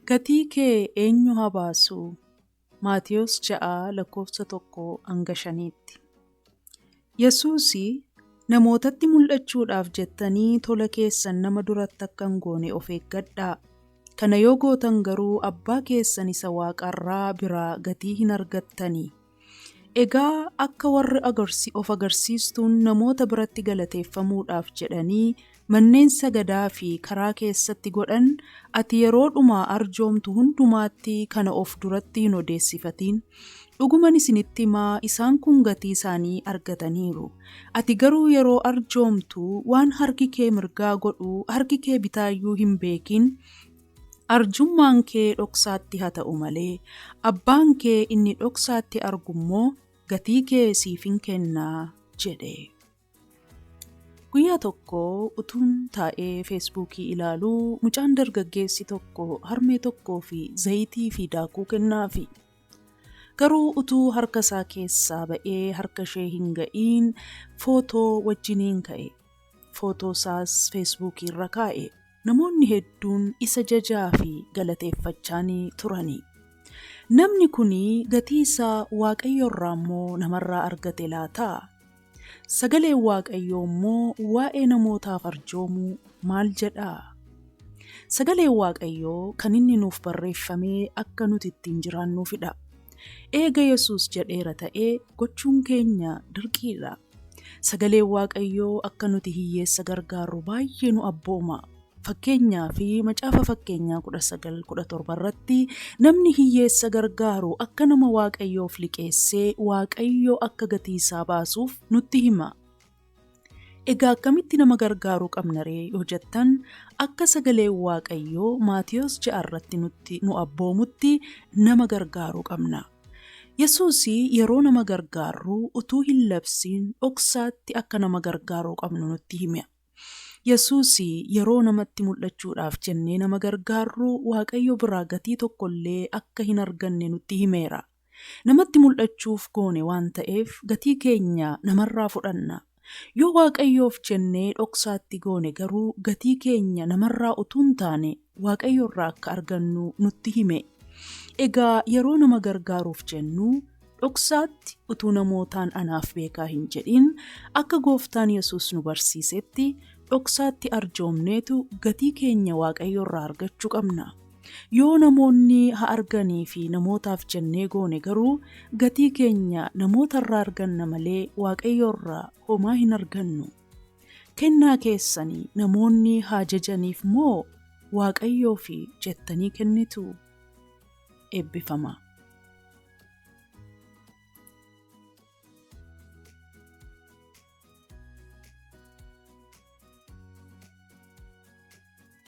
Gatii kee eenyu haa baasu? Maatiyos 6:1-5. Yesuusii namootatti mul'achuudhaaf jettanii tola keessan nama duratti akka hin goone of eeggadhaa. Kana yoo gootan garuu abbaa keessan isa waaqarraa biraa gatii hin argattanii. Egaa akka warri of agarsiistuun namoota biratti galateeffamuudhaaf jedhanii manneen sagadaa fi karaa keessatti godhan, ati yeroo dhumaa arjoomtu hundumaatti kana of duratti hin odeessifatiin. Dhuguman isinitti himaa, isaan kun gatii isaanii argataniiru. Ati garuu yeroo arjoomtu waan harki kee mirgaa godhu harki kee bitaayyuu hin beekin. Arjummaan kee dhoksaatti haa ta'u malee, abbaan kee inni dhoksaatti argummoo gatii kee siif hin kennaa jedhe. Guyyaa tokko utuun taa'ee feesbuukii ilaaluu mucaan dargaggeessi tokko harmee tokkoo fi zayitii fi daakuu kennaafi. Garuu utuu harka isaa keessaa ba'ee harka ishee hin ga'iin footoo wajjiniin ka'e. Footoo isaas feesbuukii irra kaa'e. Namoonni hedduun isa jajaa fi galateeffachaanii turani. Namni kuni gatii isaa Waaqayyo irraa immoo namarraa argate laata? Sagaleen Waaqayyoo immoo waa'ee namootaaf arjoomuu maal jedhaa? Sagaleen Waaqayyoo kan inni nuuf barreeffamee akka nuti ittiin jiraannuufidha. Eega Yesuus jedheera ta'ee gochuun keenya dirqiidha. Sagaleen Waaqayyoo akka nuti hiyyeessa gargaarru baay'ee nu abbooma. Fakkeenyaa fi macaafa fakkeenyaa 19:17 irratti namni hiyyeessa gargaaru akka nama Waaqayyoof liqeessee Waaqayyoo akka gatii isaa baasuuf nutti hima. Egaa akkamitti nama gargaaruu qabna ree yoo jettan, akka sagaleen Waaqayyoo Maatiyos 6 irratti nu abboomutti nama gargaaruu qabna. Yesuusii yeroo nama gargaarru utuu hin labsiin dhoksaatti akka nama gargaaruu qabnu nutti hima. Yesuusii yeroo namatti mul'achuudhaaf jennee nama gargaarru Waaqayyo biraa gatii tokkollee akka hin arganne nutti himeera. Namatti mul'achuuf goone waan ta'eef gatii keenya namarraa fudhanna. Yoo Waaqayyoof jennee dhoksaatti goone garuu gatii keenya namarraa utuu hin taane Waaqayyo irraa akka argannu nutti hime. Egaa yeroo nama gargaaruuf jennu dhoksaatti utuu namootaan anaaf beekaa hin jedhin akka Gooftaan Yesuus nu barsiisetti dhoksaatti arjoomneetu gatii keenya Waaqayyo irraa argachuu qabna. Yoo namoonni haa arganii fi namootaaf jennee goone garuu gatii keenya namoota irraa arganna malee Waaqayyo irraa homaa hin argannu. Kennaa keessanii namoonni haa jajaniif moo Waaqayyoof jettanii kennitu? Eebbifama.